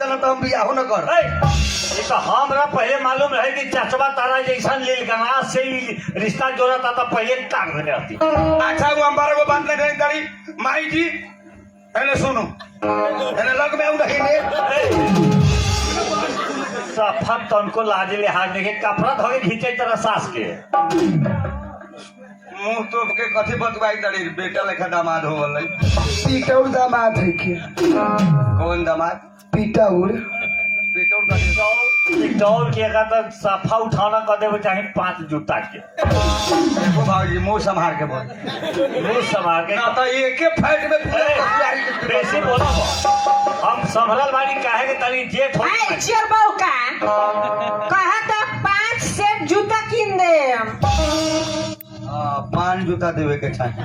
ना तो हम बियाह न कर। ये तो हमरा पहले मालूम रहे कि चचवा तारा जैसा लीलगना से ही रिश्ता जोड़ा था पहले काट देने आती। अच्छा वो हमारे को बात नहीं करी तारी माई जी एने सुनो एने लग में आऊ नहीं ने सफा तनको लाज लिहाज देखे कपड़ा धोके खींचे तरह सास के मुंह तो के कथी बतवाई तारी बेटा लेखा दामाद हो गलै। पीटौर दामाद है के कौन दामाद? पीटौर दौड़ के का तो सफा उठाना कर देवे चाहे 5 जूता के। देखो भाजी मुंह संभाल के बोल मुंह संभाल के ना तो एक के फाइट में बेसी बोला हम संभरल बाड़ी काहे के तनी जेठ हो चल बाऊ का कहा था 5 सेट जूता किन दे 5 जूता देवे के चाहिए।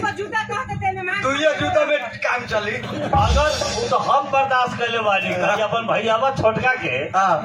5 जूता कहते तेने मां तू ये जूता में काम चली। अगर वो तो हम बर्दाश्त कर ले वाली कहीं अपन भैया छोटका के हां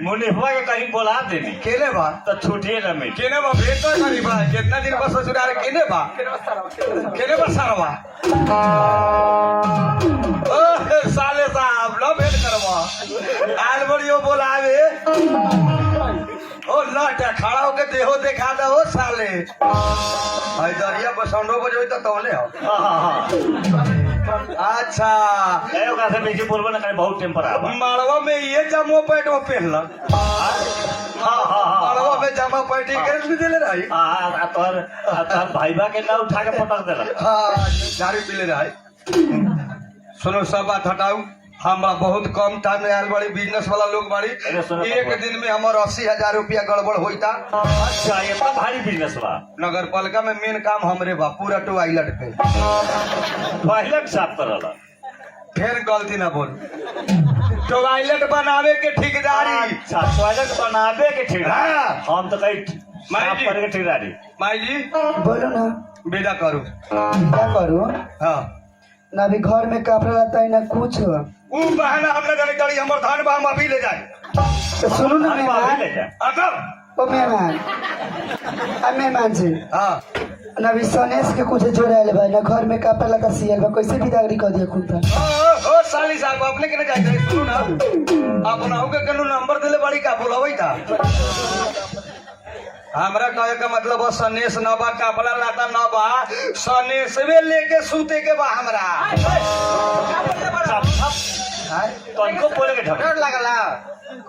मुनिफवा के कहीं बोला देनी केने बा तो छूटिए न मिल केने बा भेट तो करी बा कितना दिन बस ससुराल केने बा सरवा ओ साले साहब लो भेट करवा आल बड़ियो बोलावे ओ लट खड़ा होके देहो देखा दे ओ साले भाई दरिया बसंडो बजे तो तौले हो। हां अच्छा ए ओका से बेसी बोलबो न करे बहुत टेम्पर आवा मारवा में ये जमो पैंट वो पहनला। हां मारवा में जमा पैंट के भी देले रही। आ तोर भाईबा के ना उठा के पटक देला। हाँ गाड़ी पीले रही। सुनो सब बात हटाऊ हमरा बहुत कम टाइम में आयल बड़ी बिजनेस वाला लोग बड़ी एक दिन में हमार 80,000 रुपया गड़बड़ होता। अच्छा ये तो भारी बिजनेस बा। नगर पालिका में मेन काम हमरे बा पूरा टॉयलेट पे टॉयलेट साफ करला फिर गलती ना बोल टॉयलेट बनावे के ठेकेदारी। अच्छा टॉयलेट बनावे के ठेकेदारी हम तो कहीं साफ करे के ठेकेदारी। माई जी बोलो ना विदा करू। क्या करो हाँ ना अभी घर में कपड़ा रहता है ना कुछ। ऊ बहाना हमने जाने करी हमर धान बा हम अभी ले जाए। तो सुनो ना मेहमान अतब ओ मेहमान अब मेहमान जी हाँ ना अभी सनेश के कुछ जोड़ायल भाई ना घर में कपड़ा लता सियल बा कैसे बिदागरी कर दिया खुद ओ साली साहब अपने के जाए जाए सुनो ना अपना हो के कनु नंबर देले बड़ी का बोलबै था हमरा कहे का मतलब है सनेश न बा कपड़ा लाता न बा सनेशवे लेके सूते के बा हमरा। तनको बोले के ढक डर लागला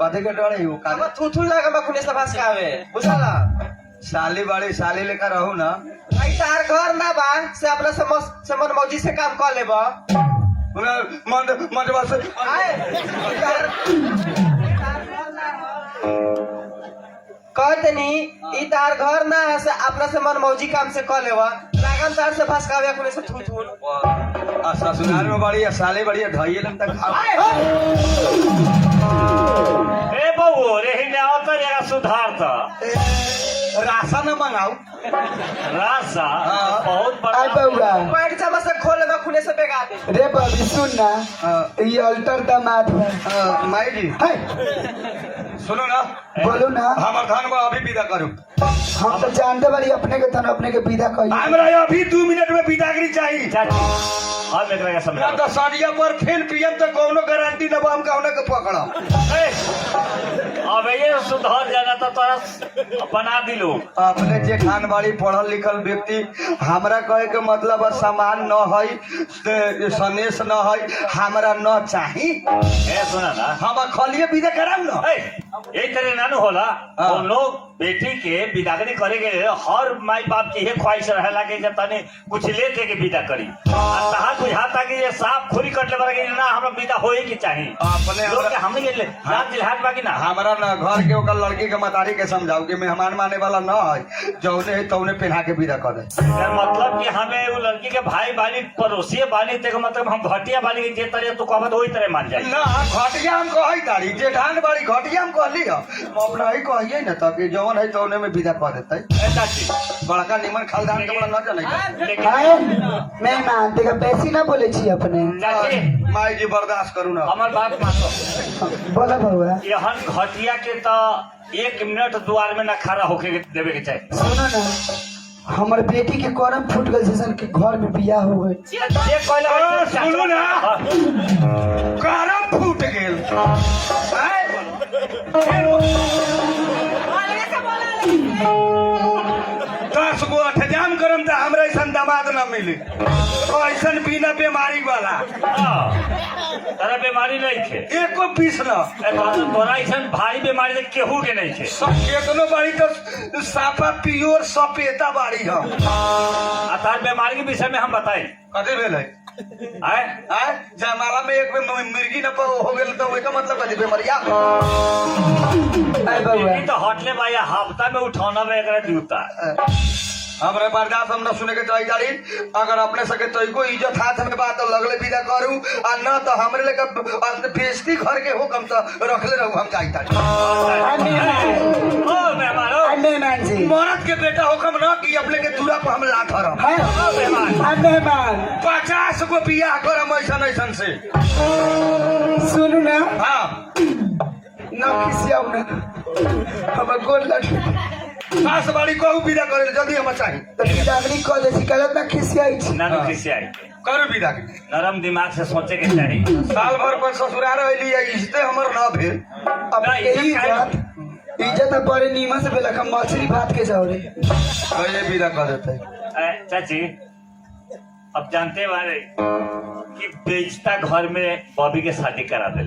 कथी के डर है वो अब थुथु लागे बखुने से भास कावे बुझला साली बड़ी साली लेकर रहू ना आई तार घर ना बा से अपना समन मौजी से काम कर लेबा मन मनवा से कहतनी ई तार घर ना है से अपना से मन मौजी काम से कर लेबा लागन तार से भास कावे बखुने से थुथु आ ससुराल में बड़ी साली बड़ी ढाई लम तक ए बबू रे हिने आवत जरा सुधार त राशन मंगाऊ रासा बहुत बड़ा आई बउआ पैंट जमा से खोल लेबा खुने से बेगा दे रे बबी सुन ना ये अल्टर दामाद है। माई जी है सुनो ना बोलो ना हमर धान बा अभी विदा करू। हम तो जानते बारी अपने के तन अपने के विदा कही हमरा अभी 2 मिनट में विदागरी चाहिए। चाची हम एकरा के समझा ना तो साड़िया पर फेल पीएम तो कोनो गारंटी ना बा हम कौन के पकड़ा। अब ये सुधार जाना तो तोरा बना दिलो अपने जे खानबाड़ी पढ़ल लिखल व्यक्ति हमरा कहे के मतलब है सामान न है सनेश न है हमरा न चाही। ए सुना ना हम खलिए विदा कराऊ ना यही तरह नानू होला हम लोग बेटी के विदागरी करे के हर माई बाप की ख्वाहिश रहेला कि जब तने कुछ लेते के विदा करी तहां बुझाता कि ये साफ खोरी कटले बारे कि ना हमरा विदा होए के चाहिए अपने लोग के हमने के रात जिहाद बाकी ना हमरा न घर के ओकर लड़की के मतारी के समझाऊ कि मेहमान माने वाला न है जौने है तौने पहना के विदा कर दे। मतलब कि हमें वो लड़की के भाई बाली पड़ोसी बाली ते मतलब हम घटिया बाली के जे तरह तू कहत वही तरह मान जाई ना घटिया हम कहई तारी जेठान बाड़ी घटिया हम कहली हम अपना ही कहिए न तब कि जौन है तौने में विदा कर देतै। चाची बड़का निमन खालदान के बड़ा न जानै लेकिन मेहमान देखा बेसी ना बोले छी अपने चाची माई जी बर्दाश्त करू ना हमार बात मानो बोला बउआ यहन घटिया के तो 1 मिनट द्वार में ना खड़ा होके देवे के चाहिए। सुनो ना हमर बेटी के करम फूट गल जैसन के घर में बियाह हो गए ये कहला सुनो ना अलगे से बोला 10 गो अठजाम करम तो हमरा ऐसा दामाद न मिली ऐसा बिना बीमारी वाला तारा बीमारी नहीं थे एको पीस न तोरा ऐसा भारी बीमारी तो केहू के नहीं थे केतनो बाड़ी तो साफा पियोर सपेता बाड़ी हम तार बीमारी के विषय में हम बताए कथी भेल है आए जयमाला में एक बेर मिर्गी न हो गेल तो ओका मतलब कथी बीमारिया आय बउआ ये तो हटले बा या हफ्ता में उठौना में एकरा जूता हमरे बर्दाश्त हम न सुने के चाहिए दाड़ी अगर अपने सके तो को इज्जत हाथ में बात तो लगले विदा करू आ न तो हमरे लेके बेइज्जती घर के हुकम तो रखले रहू हम चाहिए दाड़ी ओ मेहमान ओ मेहमान जी मरद के बेटा हुकम न कि अपने के दूरा पर हम ला धरम हाँ मेहमान मेहमान 50 गो बियाह करम ऐसन से सुनू ना हाँ ना खिसियाऊ ना हम गोल लग सास बाड़ी कहू विदा करे जल्दी हम चाहिए तो बिदागरी कह दे गलत ना खिसियाई छी नानू किसी आई करू विदा के नरम दिमाग से सोचे के चाहिए साल भर पर ससुराल रहली इज्जते हमर न भेल अब ना, यही इज्जत इज्जत अब बड़े नीमन से बेलक हम मछली भात के जाओ रे कहे विदा कर देते चाची अब जानते वाले कि बेचता घर में बॉबी के शादी करा दे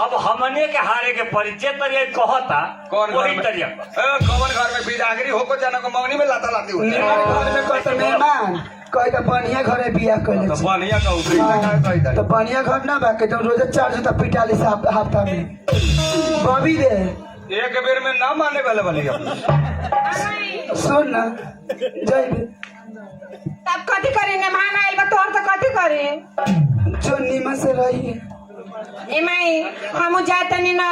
अब हमने के हारे के परिचय तरिया कहता कौन घर वही में तरिया कौन घर में बिदागरी होको जाना को मंगनी में लाता लाती होती निमन घर में कहता मेहमान कहे तो बढ़िया घरे बियाह कैले तो छी बढ़िया कहू कही तो दाड़ी बढ़िया घर ना बा के तुम रोजे 4 जूता पिटा ली हफ्ता में बॉबी दे एक बेर में ना माने वाले वाली सुन ना जय तब कथी करी मेहमान आइल बा तोर तो कथी करी जो नीमन से रही एमाई हम जातनी ना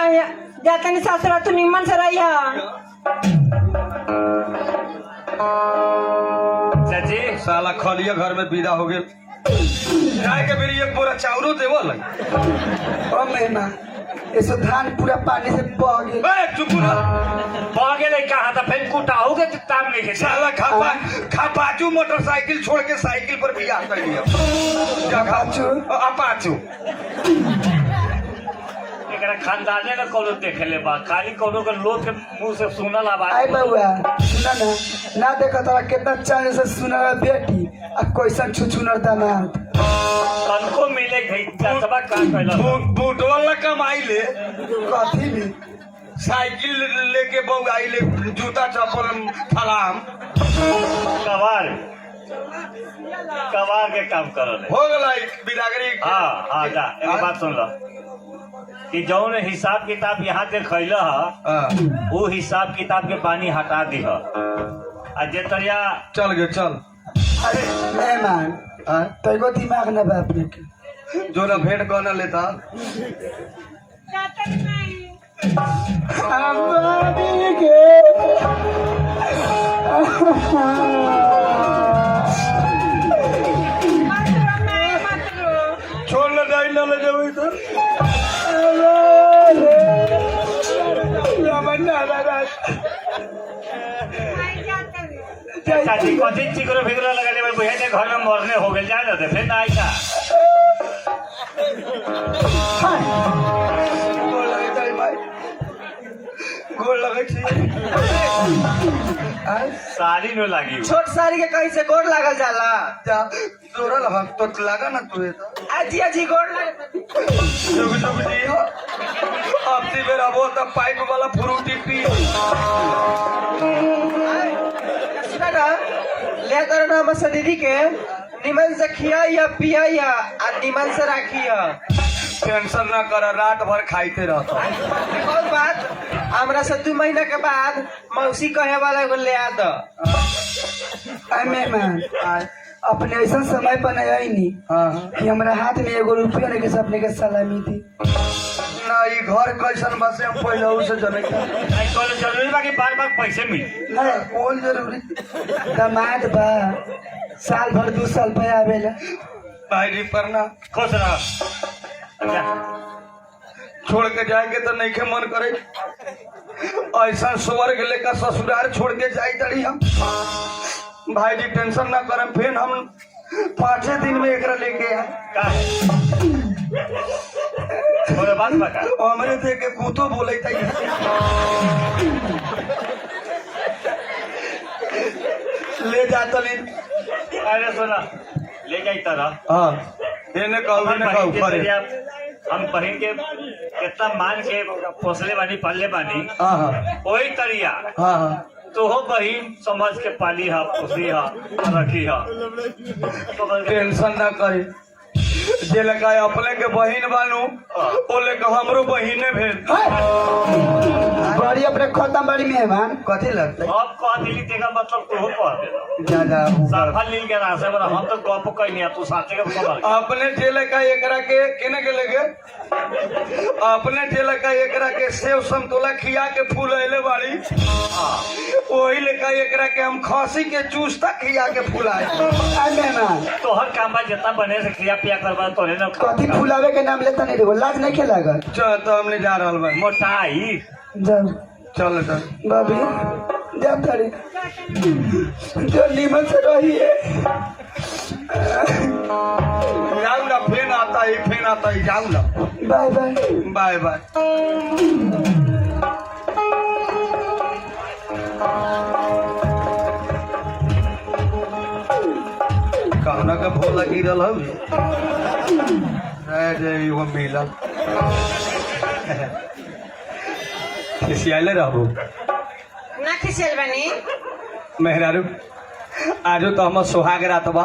जातनी ससुर तू निमन से रही चाची साला खलिया घर में विदा हो गेल जाए के बेरी एक बोरा चाउरो देवल ओ मेहमान ऐसे धान पूरा पानी से बह गया ए चुप रह बह गेले कहा था फिर कुटाऊ के ताम नहीं के साला खापाचू मोटरसाइकिल छोड़ के साइकिल पर बियाह कर लिया अपाचू? अपाचू एकरा खानदाने न कोनो देखेले बा खाली कोनो के लोग के मुंह से सुनल आय आवाज बउआ सुना ना ना देखा तारा कितना चाहे से सुना बेटी आ कैसन छुछुनर दामाद तनको मिले गई सबा का कहला बूटवल कमाई ले कथी भी साइकिल लेके बऊ आई ले जूता चप्पल फलाम कवार कवार के काम करल हो गला बिदागरी हाँ जा एगो बात सुन लो कि जौन हिसाब किताब यहाँ से खैल वो हिसाब किताब के पानी हटा दी आ जे तरिया चल गए चल अरे मेहमान तेको दिमाग ना बा अपने के जो ना भेंट कहना लेता जातनी नहीं हमारी के मत रो छोड़ ना जाए ना ले जाओ इधर चाची कथी चिकरो फिकरो लगा ले बुझे घर में मरने हो गए जाए ना फिर ना आई का गोड़ लगे तारी भाई गोड़ लगे छी साड़ी न लागी छोट साड़ी के कहीं से गोड़ लागल जाला जा तोरा लगा तो लगा ना तू तो अजी अजी गोड़ लागल जुग जुग जी अब ती मेरा वो तब पाइप वाला फ्रूटी पी सुना ना ले कर ना मस दीदी के निमन से खिया पिया आ निमन से राखिया टेंशन ना कर रात भर खाइते रहता कौन बात हमरा से 2 महीना के बाद मौसी कहे वाला एगो ले आ दो आय मेहमान अपने ऐसा समय पर नहीं आई नी हाँ कि हमरा हाथ में एगो रुपया नहीं के अपने के सलामी थी ना ये घर कैसन बसे हम पहले उसे जने नहीं कॉलेज जरूरी बाकी बार बार पैसे मिले नहीं कौन जरूरी दामाद बा साल भर 2 साल पे आवेला भाई जी पर ना खुश रह अच्छा छोड़ के जाएंगे तो नहीं के मन करे ऐसा स्वर्ग लेकर ससुराल छोड़ के जाई तड़ी हम भाई जी टेंशन ना करम फिर हम 5 दिन में एकरा लेके आए का है थोड़े बात बका हमरे देख के कुतो बोले था ले जाता ले। अरे सुना ले जाई तरह हाँ इन्हें कहू हम ने कहू बहिन के करे तरिया हम बहिन के कितना मान के पोसले बानी पालले बानी हाँ हाँ वही तरिया हाँ हाँ तो हो बहिन समझ के पाली हा पोसली हा रखी हा तो टेंशन ना करे जे लगा अपने के बहिन बानू ओ लेके हमरो बहिने भेल बड़ी अपने खत्म बड़ी मेहमान कथी लगता अब कह दिली तेका मतलब तू हो कह दे ज्यादा साफा लील के रासे बड़ा हम तो गप कहीं नहीं तू साथे के समझ अपने ठेले का एकरा के केने के लगे अपने ठेले का एकरा के सेव संतोला खिया के फूल अइले बाड़ी वही लेका एकरा के हम खसी के जूस तक खिया के फुलाए मेहमान तो हर काम बा जितना बने से क्रिया पिया करवा तोरे ना कथी फुलावे के नाम लेता नहीं रे लाज नहीं खेला कर चल तो हमने जा रहल बा मोटाई जाओ चल चल भाभी जा तारी जो नीमन से रही है जाऊ ना फेन आता है जाऊ ना बाय बाय बाय बाय कहना का भोला गिरल हौ एगो मिलल खिसियाले रहू ना खिसियल बनी मेहरारू आजो तो हमर सोहाग रात बा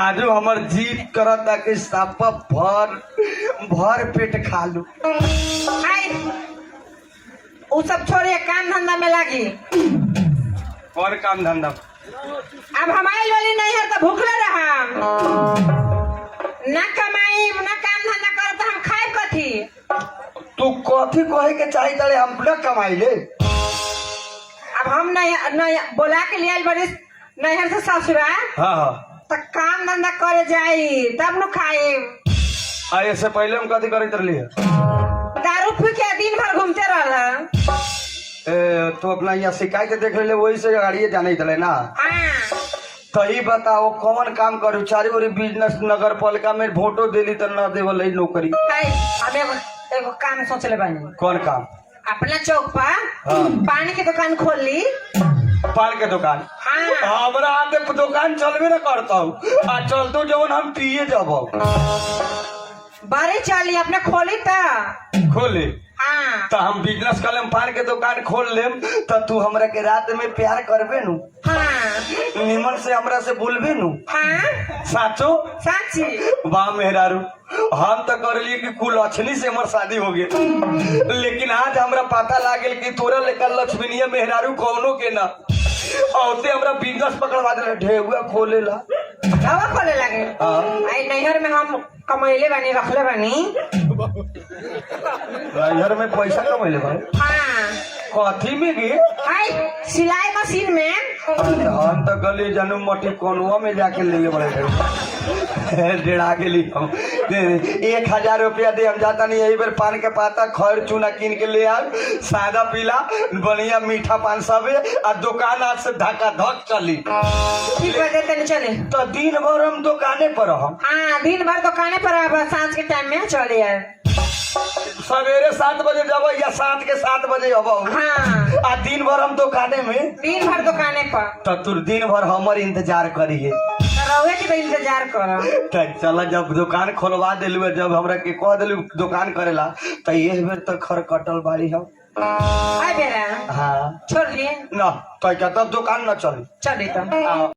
आजो हमर जीत करता कि सापा भर पेट खा लू आई उ सब छोड़िए काम धंधा में लागी और काम धंधा अब हमारी लोली नहीं है तो भूखले रहा ना कमाई ना काम धंधा कर तो हम खाए कथी तू कथी कहे के चाही तड़े हम न कमाई ले अब हम नहीं बोला के लिए बड़ी नहर से ससुरा हाँ हाँ तो काम धंधा करे जाई तब न खाए आए से पहले हम कथी करते रही दारू पी के दिन भर घूमते रहा तो अपना यहाँ सिखाई के देख ले वही से गाड़िए जाने तले ना हाँ तो ही बताओ कौन काम करू चारी ओरी बिजनेस नगर पालिका में वोटो दिली तो न देवल है नौकरी आई, हम एगो काम सोचले बानी कौन काम अपना चौक पर हाँ। पानी की दुकान खोल ली पान के दुकान हाँ हमरा आते दुकान चलबे न करता हूँ आ चलतो जवन हम पिए जब बड़ी चली अपने खोली तो खोले हाँ तो हम बिजनेस कर लेम पान के दुकान खोल लेम तो तू हमरा के रात में प्यार करबे नु हाँ निमन से हमरा से बोलबे नु हाँ साचो साची वाह मेहरारू हम तो कर लिए कि कुल लक्ष्मी से हमार शादी हो गई लेकिन आज हमरा पता लागल कि तोरा लेकर लक्ष्मीनिया मेहरारू कौनो के ना औते हमरा बिजनेस पकड़वा दे ढेउआ खोलेला हवा खोले लगे हाँ आई नहर में हम कमैले बानी रखले बानी घर में पैसा कमैले भाई हाँ कथी में गे आई सिलाई मशीन में हम तो गली जानू मटी कोनुआ में जाके ले बड़े डेढ़ा के लिए हम 1000 रुपया दे हम जाता नहीं यही बेर पान के पाता खैर चूना कीन के ले आल सादा पीला बढ़िया मीठा पान सब आ दुकान आज से धक्का धक चली ठीक बजे तनी चले तो दिन भर हम दुकाने पर हम हाँ दिन भर दुकाने पर अब सांझ के टाइम में चले यार सवेरे 7 बजे जब या 7 के 7 बजे अब हाँ आ दिन भर हम दुकाने में दिन भर दुकाने पर तो तू दिन भर हमर इंतजार करिए तो रहुए के तो इंतजार करो चल जब दुकान खोलवा दिलू जब हमरा के कह दिलू दुकान करेला तो ये बेर तो खर कटल बाड़ी हम आई बेरा हाँ छोड़ लिए ना तो क्या तब दुकान न चली चली तो